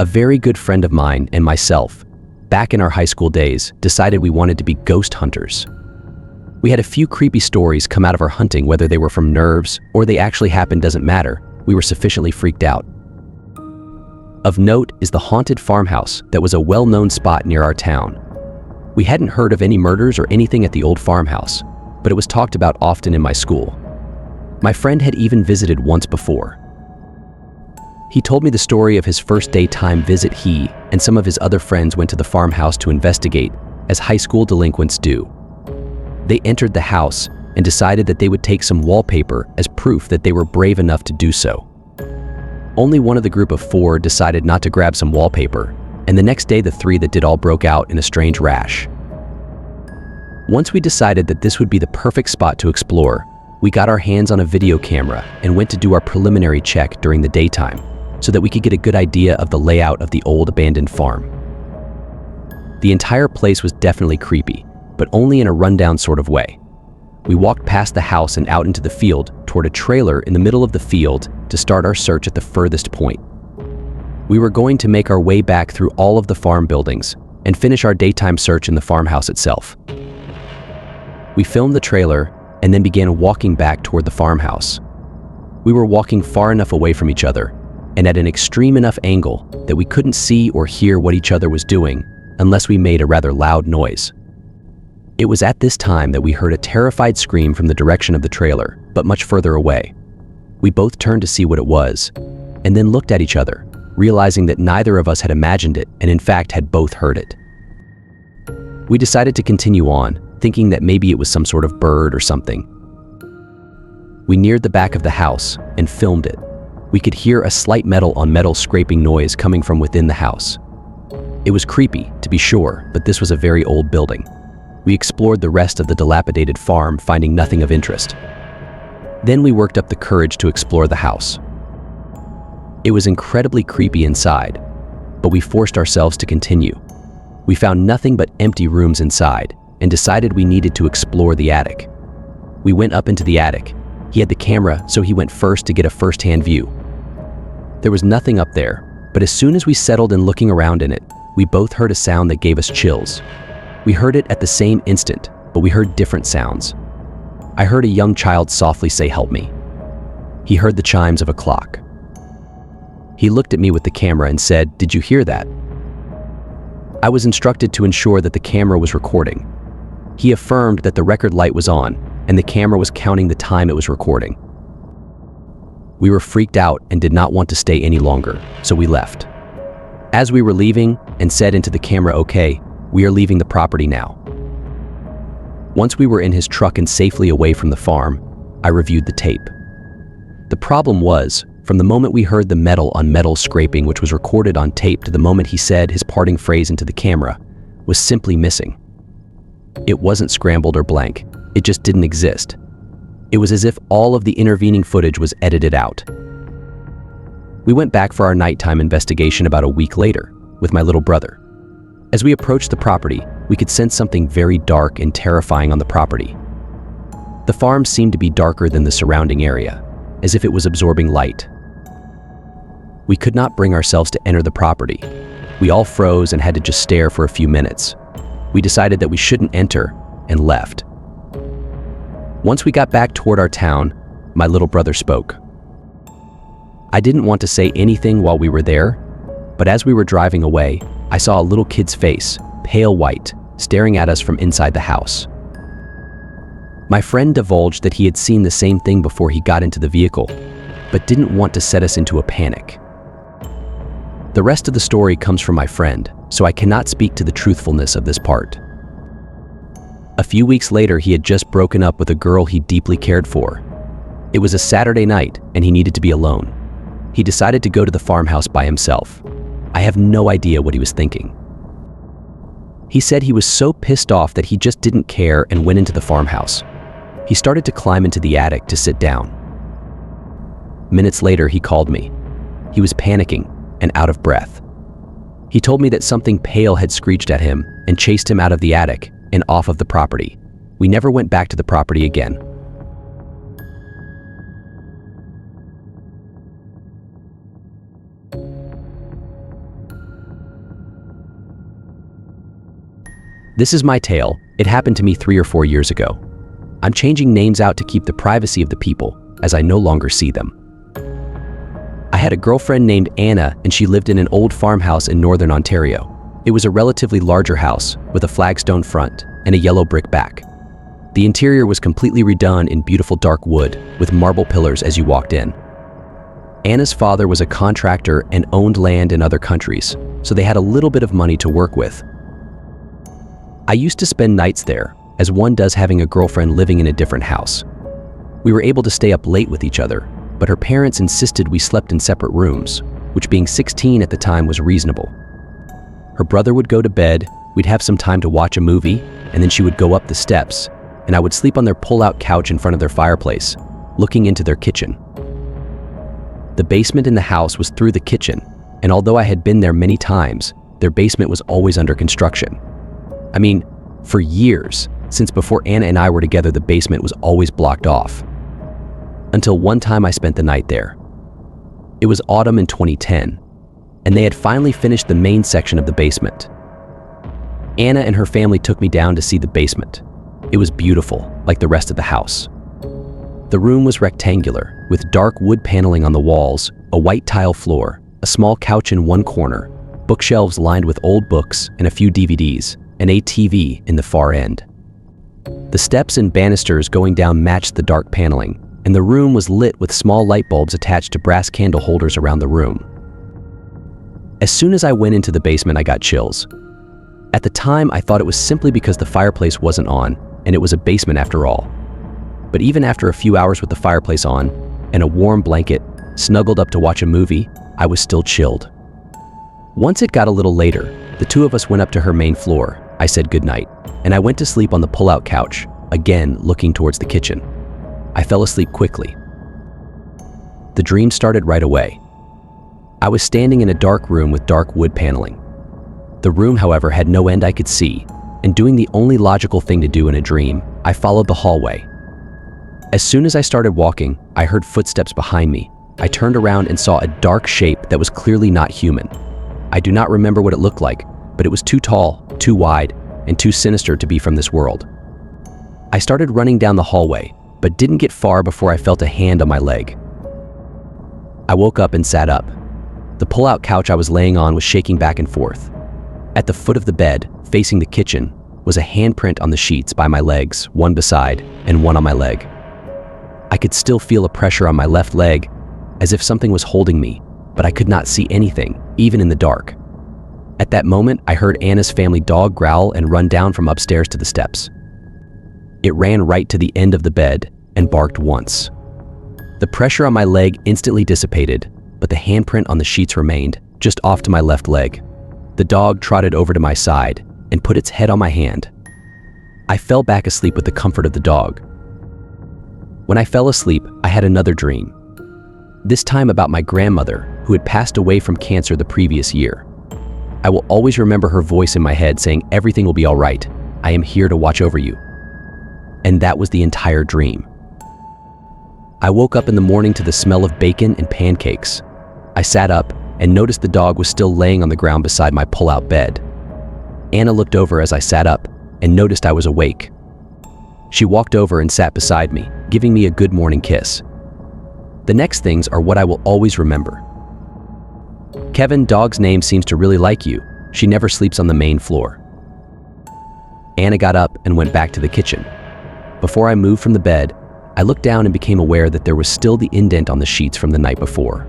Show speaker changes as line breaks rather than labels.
A very good friend of mine and myself, back in our high school days, decided we wanted to be ghost hunters. We had a few creepy stories come out of our hunting, whether they were from nerves or they actually happened doesn't matter. We were sufficiently freaked out. Of note is the haunted farmhouse that was a well-known spot near our town. We hadn't heard of any murders or anything at the old farmhouse, but it was talked about often in my school. My friend had even visited once before. He told me the story of his first daytime visit. He and some of his other friends went to the farmhouse to investigate, as high school delinquents do. They entered the house and decided that they would take some wallpaper as proof that they were brave enough to do so. Only one of the group of 4 decided not to grab some wallpaper, and the next day the 3 that did all broke out in a strange rash. Once we decided that this would be the perfect spot to explore, we got our hands on a video camera and went to do our preliminary check during the daytime, so that we could get a good idea of the layout of the old abandoned farm. The entire place was definitely creepy, but only in a rundown sort of way. We walked past the house and out into the field toward a trailer in the middle of the field to start our search at the furthest point. We were going to make our way back through all of the farm buildings and finish our daytime search in the farmhouse itself. We filmed the trailer and then began walking back toward the farmhouse. We were walking far enough away from each other and at an extreme enough angle that we couldn't see or hear what each other was doing unless we made a rather loud noise. It was at this time that we heard a terrified scream from the direction of the trailer, but much further away. We both turned to see what it was, and then looked at each other, realizing that neither of us had imagined it and in fact had both heard it. We decided to continue on, thinking that maybe it was some sort of bird or something. We neared the back of the house and filmed it. We could hear a slight metal on metal scraping noise coming from within the house. It was creepy, to be sure, but this was a very old building. We explored the rest of the dilapidated farm, finding nothing of interest. Then we worked up the courage to explore the house. It was incredibly creepy inside, but we forced ourselves to continue. We found nothing but empty rooms inside and decided we needed to explore the attic. We went up into the attic. He had the camera, so he went first to get a first-hand view. There was nothing up there, but as soon as we settled in looking around in it, we both heard a sound that gave us chills. We heard it at the same instant, but we heard different sounds. I heard a young child softly say, "Help me." He heard the chimes of a clock. He looked at me with the camera and said, "Did you hear that?" I was instructed to ensure that the camera was recording. He affirmed that the record light was on, and the camera was counting the time it was recording. We were freaked out and did not want to stay any longer, so we left. As we were leaving and said into the camera, "Okay, we are leaving the property now." Once we were in his truck and safely away from the farm, I reviewed the tape. The problem was, from the moment we heard the metal on metal scraping, which was recorded on tape, to the moment he said his parting phrase into the camera, was simply missing. It wasn't scrambled or blank, it just didn't exist. It was as if all of the intervening footage was edited out. We went back for our nighttime investigation about a week later, with my little brother. As we approached the property, we could sense something very dark and terrifying on the property. The farm seemed to be darker than the surrounding area, as if it was absorbing light. We could not bring ourselves to enter the property. We all froze and had to just stare for a few minutes. We decided that we shouldn't enter and left. Once we got back toward our town, my little brother spoke. I didn't want to say anything while we were there, but as we were driving away, I saw a little kid's face, pale white, staring at us from inside the house. My friend divulged that he had seen the same thing before he got into the vehicle, but didn't want to set us into a panic. The rest of the story comes from my friend, so I cannot speak to the truthfulness of this part. A few weeks later, he had just broken up with a girl he deeply cared for. It was a Saturday night, and he needed to be alone. He decided to go to the farmhouse by himself. I have no idea what he was thinking. He said he was so pissed off that he just didn't care and went into the farmhouse. He started to climb into the attic to sit down. Minutes later, he called me. He was panicking and out of breath. He told me that something pale had screeched at him and chased him out of the attic and off of the property. We never went back to the property again. This is my tale. It happened to me 3 or 4 years ago. I'm changing names out to keep the privacy of the people, as I no longer see them. I had a girlfriend named Anna, and she lived in an old farmhouse in northern Ontario. It was a relatively larger house with a flagstone front and a yellow brick back. The interior was completely redone in beautiful dark wood with marble pillars as you walked in. Anna's father was a contractor and owned land in other countries, so they had a little bit of money to work with. I used to spend nights there, as one does having a girlfriend living in a different house. We were able to stay up late with each other, but her parents insisted we slept in separate rooms, which being 16 at the time was reasonable. Her brother would go to bed, we'd have some time to watch a movie, and then she would go up the steps, and I would sleep on their pull-out couch in front of their fireplace, looking into their kitchen. The basement in the house was through the kitchen, and although I had been there many times, their basement was always under construction. I mean, for years, since before Anna and I were together, the basement was always blocked off. Until one time I spent the night there. It was autumn in 2010, and they had finally finished the main section of the basement. Anna and her family took me down to see the basement. It was beautiful, like the rest of the house. The room was rectangular, with dark wood paneling on the walls, a white tile floor, a small couch in one corner, bookshelves lined with old books and a few DVDs, and a TV in the far end. The steps and banisters going down matched the dark paneling, and the room was lit with small light bulbs attached to brass candle holders around the room. As soon as I went into the basement, I got chills. At the time, I thought it was simply because the fireplace wasn't on, and it was a basement after all. But even after a few hours with the fireplace on, and a warm blanket, snuggled up to watch a movie, I was still chilled. Once it got a little later, the two of us went up to her main floor. I said goodnight, and I went to sleep on the pull-out couch, again looking towards the kitchen. I fell asleep quickly. The dream started right away. I was standing in a dark room with dark wood paneling. The room, however, had no end I could see, and doing the only logical thing to do in a dream, I followed the hallway. As soon as I started walking, I heard footsteps behind me. I turned around and saw a dark shape that was clearly not human. I do not remember what it looked like, but it was too tall, too wide, and too sinister to be from this world. I started running down the hallway, but didn't get far before I felt a hand on my leg. I woke up and sat up. The pull-out couch I was laying on was shaking back and forth. At the foot of the bed, facing the kitchen, was a handprint on the sheets by my legs, one beside and one on my leg. I could still feel a pressure on my left leg, as if something was holding me, but I could not see anything, even in the dark. At that moment, I heard Anna's family dog growl and run down from upstairs to the steps. It ran right to the end of the bed and barked once. The pressure on my leg instantly dissipated, but the handprint on the sheets remained, just off to my left leg. The dog trotted over to my side and put its head on my hand. I fell back asleep with the comfort of the dog. When I fell asleep, I had another dream. This time about my grandmother, who had passed away from cancer the previous year. I will always remember her voice in my head saying, "Everything will be all right. I am here to watch over you." And that was the entire dream. I woke up in the morning to the smell of bacon and pancakes. I sat up and noticed the dog was still laying on the ground beside my pull-out bed. Anna looked over as I sat up and noticed I was awake. She walked over and sat beside me, giving me a good morning kiss. The next things are what I will always remember. "Kevin, dog's name seems to really like you. She never sleeps on the main floor." Anna got up and went back to the kitchen. Before I moved from the bed, I looked down and became aware that there was still the indent on the sheets from the night before.